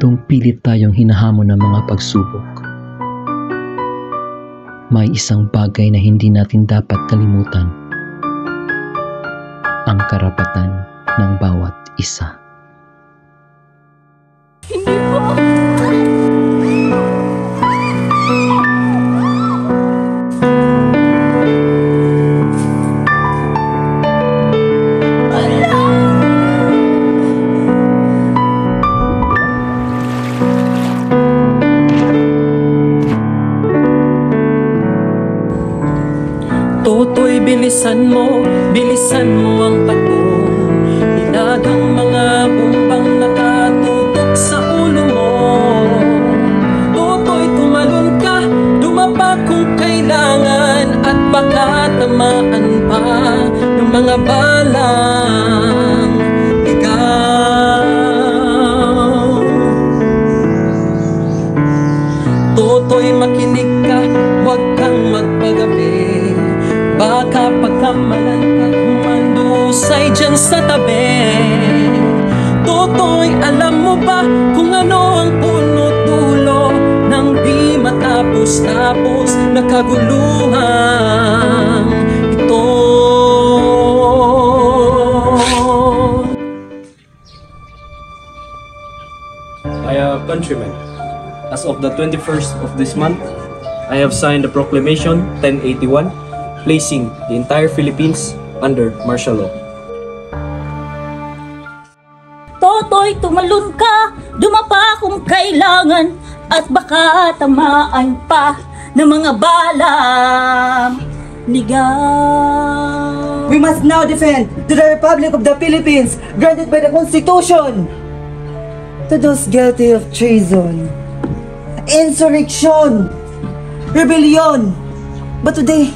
mundong pilit tayong hinahamon ng mga pagsubok, may isang bagay na hindi natin dapat kalimutan: ang karapatan ng bawat isa. Hindi po! Tutoy, bilisan mo ang takbo. Inagang mga bumbang nakatutok sa ulo mo. Tutoy, tumalon ka, dumapa kung kailangan, at baka tamaan pa ng mga balang ikaw. Tutoy, makinig ka, huwag kang magpagabi. Baka pagkamalan ka, humandusay dyan sa tabi. Tutoy, alam mo ba kung ano ang punot dulo ng di matapos-tapos na kaguluhan ito? Countrymen, as of the 21st of this month, I have signed the Proclamation 1081, placing the entire Philippines under martial law. Totoy, tumalon ka, dumapa kung kailangan, at baka tamaan pa ng mga balang ligaw. We must now defend to the Republic of the Philippines granted by the Constitution. To those guilty of treason, insurrection, rebellion, but today,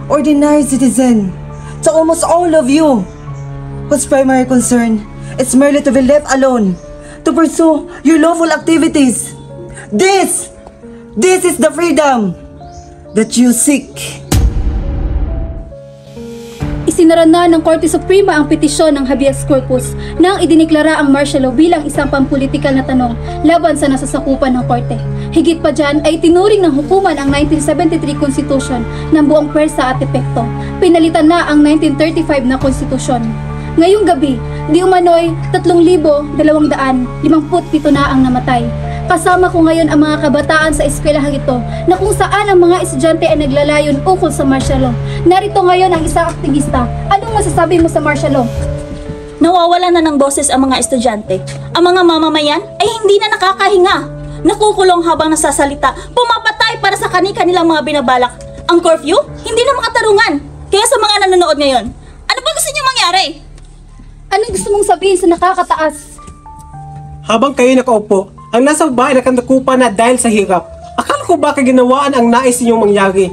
ordinary citizen, to almost all of you, whose primary concern is merely to be left alone, to pursue your lawful activities. This is the freedom that you seek. Isinara na ng Korte Suprema ang petisyon ng habeas corpus nang idiniklara ang martial law bilang isang pampulitikal na tanong laban sa nasasakupan ng Korte. Higit pa dyan ay tinuring ng hukuman ang 1973 Constitution ng buong pwersa at epekto. Pinalitan na ang 1935 na Konstitusyon. Ngayong gabi, di umano'y 3,257 na ang namatay. Kasama ko ngayon ang mga kabataan sa eskwelahang ito na kung saan ang mga estudyante ay naglalayon ukol sa martial law. Narito ngayon ang isang aktivista. Anong masasabi mo sa martial law? Nawawala na ng boses ang mga estudyante. Ang mga mamamayan ay hindi na nakakahinga. Nakukulong habang nasasalita, pumapatay para sa kani-kanilang mga binabalak. Ang curfew, hindi na makatarungan. Kaya sa mga nanonood ngayon, ano ba gusto niyo mangyari? Ano gusto mong sabihin sa nakakataas? Habang kayo nakaupo, ang nasa bahay nakanakupa na dahil sa hirap. Akala ko baka ginawaan ang nais ninyong mangyari.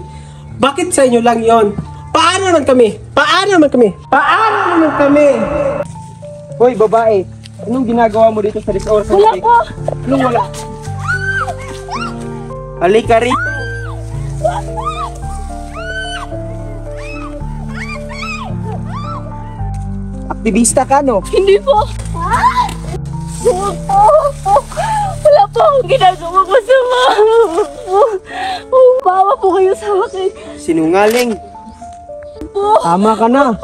Bakit sa inyo lang yon? Paano naman kami? Paano naman kami? Paano naman kami? Hoy, babae, anong ginagawa mo dito sa resort? Wala po! Anong wala? Halika rito. Aktivista ka, no? Hindi po! Wala po akong ginagawa masama. Bawa po kayo sa akin. Sinungaling. Po. Tama ka na.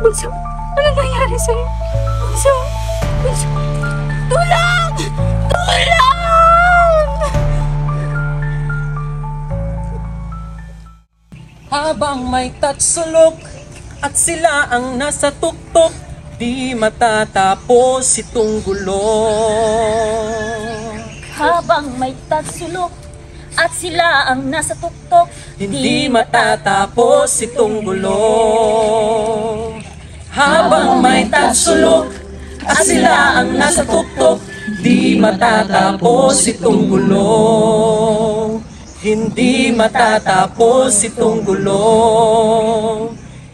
Bunso, anong nangyari sa'yo? Bunso, tulong! Tulong! Habang may tatsulok at sila ang nasa tuktok, di matatapos itong gulo. Habang may tatsulok at sila ang nasa tuktok, Hindi matatapos itong gulo. Habang may tatsulok at sila ang nasa tuktok, di matatapos itong gulo. Hindi matatapos itong gulo.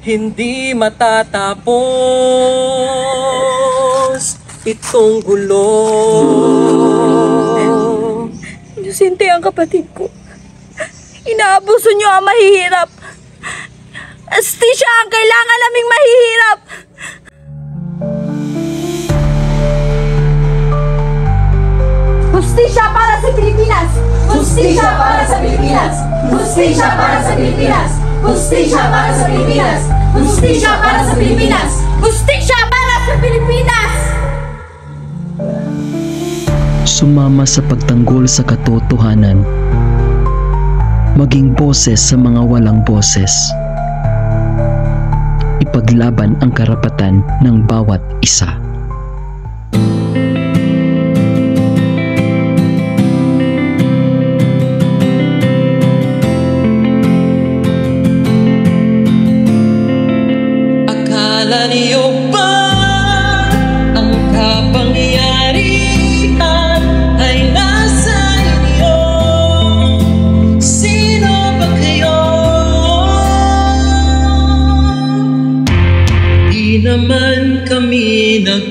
Hindi matatapos itong gulo. inosente ang kapatid ko. Inaabuso niyo ang mahihirap. Astisya ang kailangan naming mahihirap. Hustisya para sa Pilipinas! Hustisya para sa Pilipinas! Hustisya para sa Pilipinas! Hustisya para sa Pilipinas! Hustisya para sa Pilipinas! Hustisya para sa Pilipinas! Sumama sa pagtanggol sa katotohanan. Maging boses sa mga walang boses. Ipaglaban ang karapatan ng bawat isa. Akala niyo ba ang kapangyarihan ay nasa inyo? Sino ba kayo? Di naman kami nag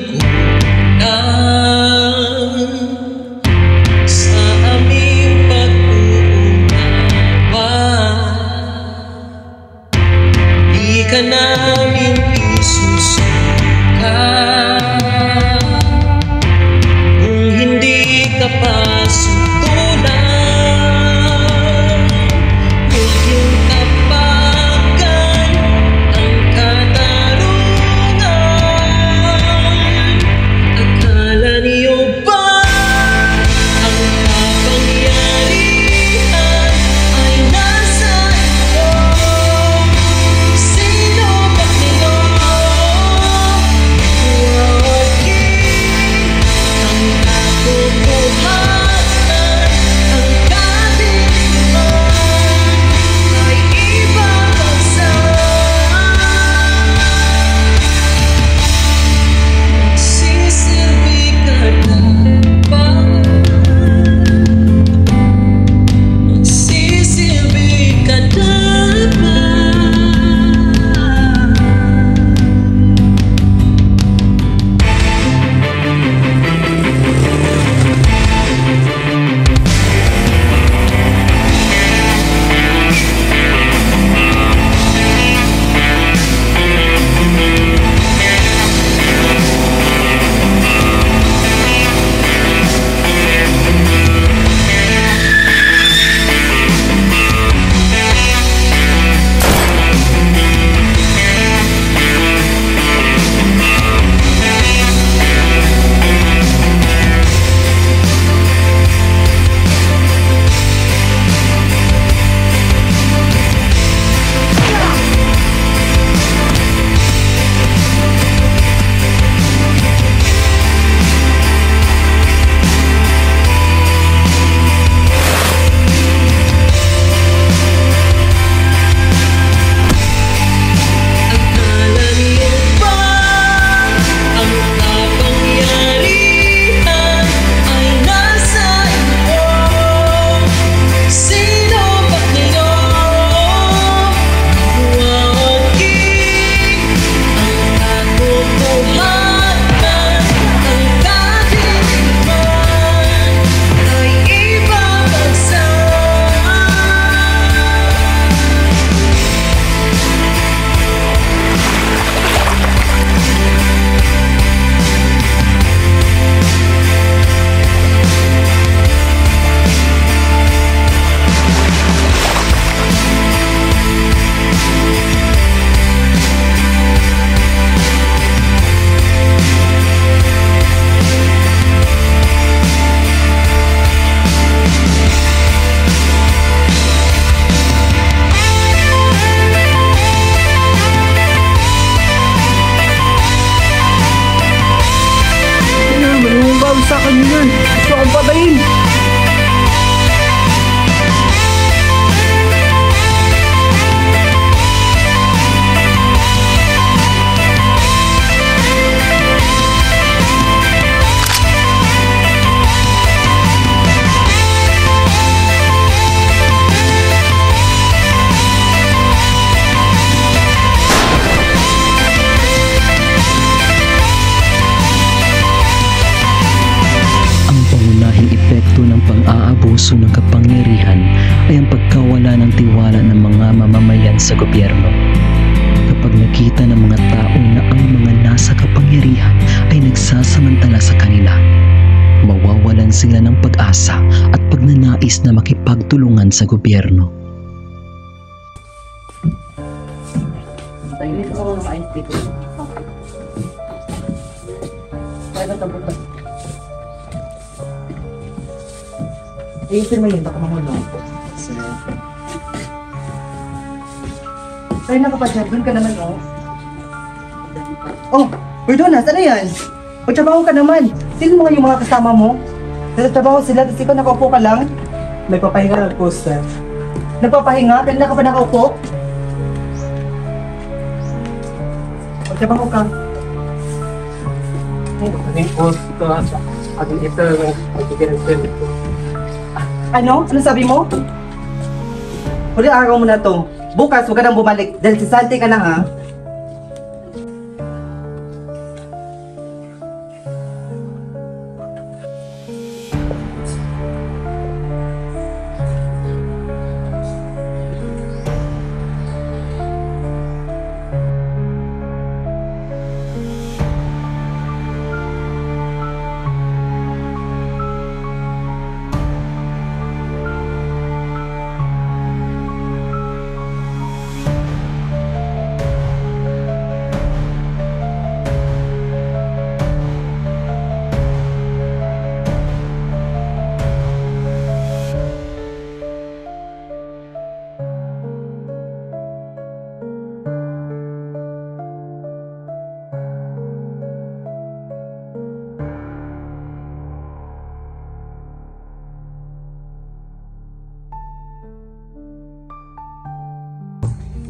pang-aabuso ng kapangyarihan ay ang pagkawala ng tiwala ng mga mamamayan sa gobyerno. Kapag nakita ng mga tao na ang mga nasa kapangyarihan ay nagsasamantala sa kanila, mawawalan sila ng pag-asa at pagnanais na makipagtulungan sa gobyerno. Ayusin mo yun, baka mamulong. Tayo na kapatid, doon ka naman, oh. Oh, Perdonas, ano yan? Magtrabaho ka naman. Sino mga yung mga kasama mo? Nagtatrabaho sila, tapos ikaw nakaupo ka lang? Nagpapahinga lang po, sir. Nagpapahinga? Kanina ka pa nakaupo? Magtrabaho ka. Ating posto at ating ito ng pagkikirin ko. Ano? Ano sabi mo? Huli araw mo na to. Bukas, huwag ka nang bumalik dahil sisante ka na, ha?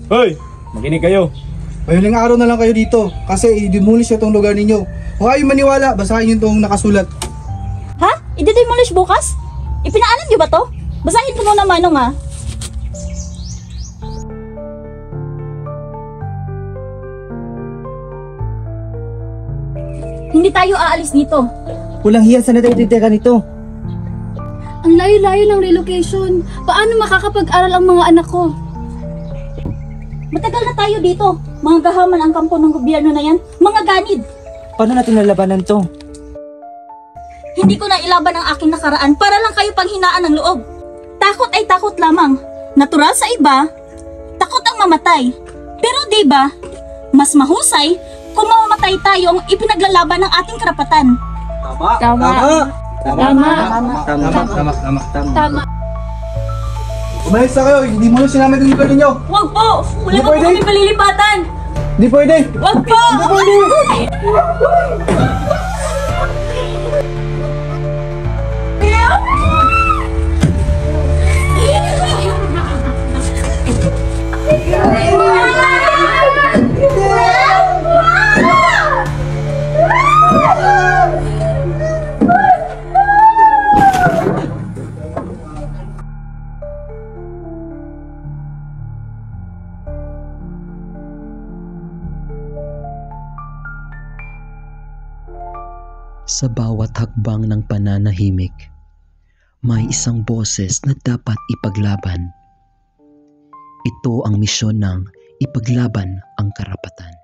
Hoy! Makinig kayo. Mahiling araw na lang kayo dito kasi i-demolish itong lugar ninyo. Kung ayaw maniwala, basahin nyo itong nakasulat. Ha? I-demolish bukas? Ipinaalam niyo ba to? Basahin ko muna, Manong, ha? Hindi tayo aalis dito. Walang hiya sa natititigan nito. Ang layo-layo ng relocation. Paano makakapag-aral ang mga anak ko? Matagal na tayo dito. Mga gahaman ang kampo ng gobyerno na yan. Mga ganid. Paano natin nalabanan to? Hindi ko na ilaban ang aking nakaraan para lang kayo panghinaan ng loob. Takot ay takot lamang. Natural sa iba, takot ang mamatay. Pero diba, mas mahusay kung mamamatay tayong ipinaglalaban ng ating karapatan. Tama. Umalis na kayo, i-demolish namin itong lugar ninyo. Wag po! Wala Hindi po pwede. kami palilipatan! Hindi pwede. Wag po! Hindi pwede. Sa bawat hakbang ng pananahimik, may isang boses na dapat ipaglaban. Ito ang misyon ng ipaglaban ang karapatan.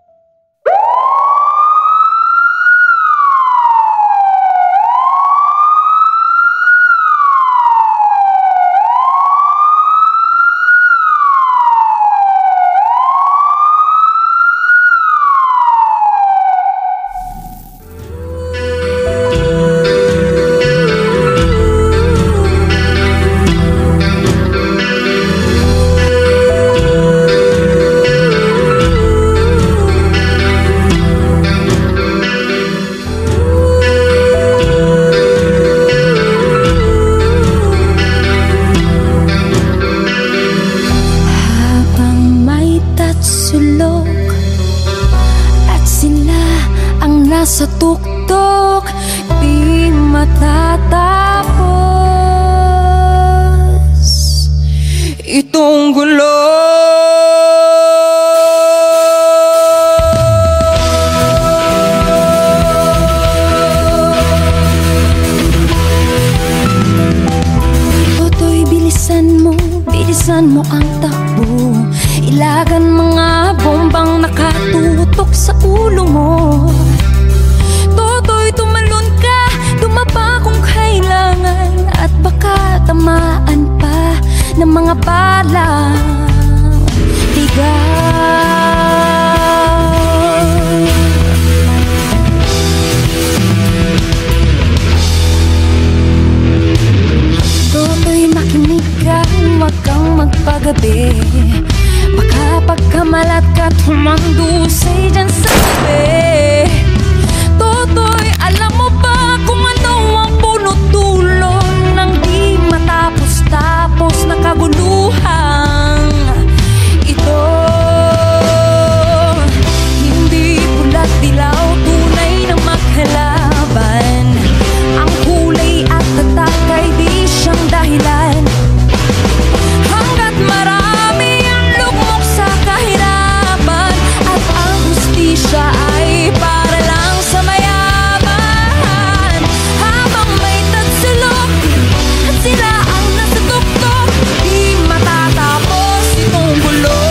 bilisan mo ang takbo, ilagan mga bombang nakatutok sa ulo mo. Toto'y tumalon ka, tumapa kung kailangan, at baka tamaan pa ng mga balang ligaw. Toto'y makinig ka, huwag kang magpagabi, baka pagkamalat ka't humandusay dyan sa gabi. Toto'y alam mo ba kung ano ang punot dulo ng di matapos-tapos na kaguluhan ito? Hindi pula't dilaw, tunay na maghalaban, ang kulay at tatak ay di siyang dahilan. Hanggat marami ang lugmok sa kahirapan, at ang hustisya ay para lang sa mayaman. Habang may tagsulok at sila ang nasa tuktok, di matatapos itong gulo.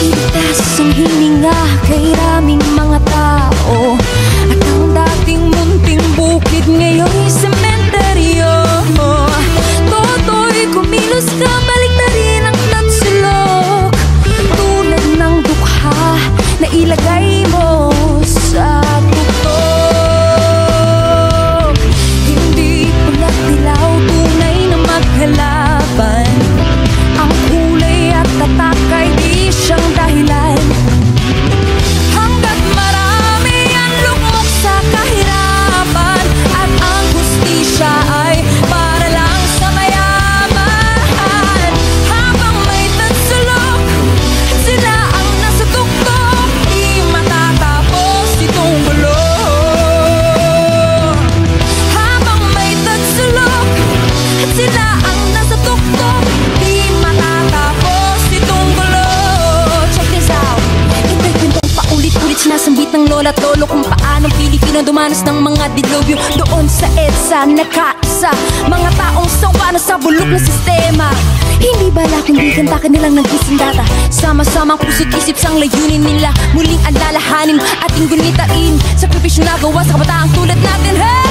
Itas ang hininga kay raming mga tao, at ang dating munting bukid ngayon'y sementeryo. Toto'y kumilos ka, balik na rin ang tagsulok, tulad ng dukha na ilagay mo sa tuktok. Hindi pula't dilaw, tunay na maghalaban, ang kulay at tatak ay di siyang dahilan. Hanggat marami ang lugmok sa kahirapan, at ang hustisya ay para lang sa mayaman. Habang may tagsulok at sila ang nasa tuktok, di matatapos itong gulo. Habang may tagsulok at sila ang nasa tuktok, di matatapos itong gulo. Check this out. Ito'y kwentong paulit-ulit sinasambit ng lola't lolo kung paanong Pilipino dumanas ng mga dilubyo doon sa EDSA. Nakaisa mga taong sawa na sa bulok na sistema. Hindi bala kundi kanta kanilang nagkising data, sama-samang puso't isip sang layunin nila, muling alalahanin ating gunitain, sakripisyo na gawa sa kabataang tulad natin. Hey!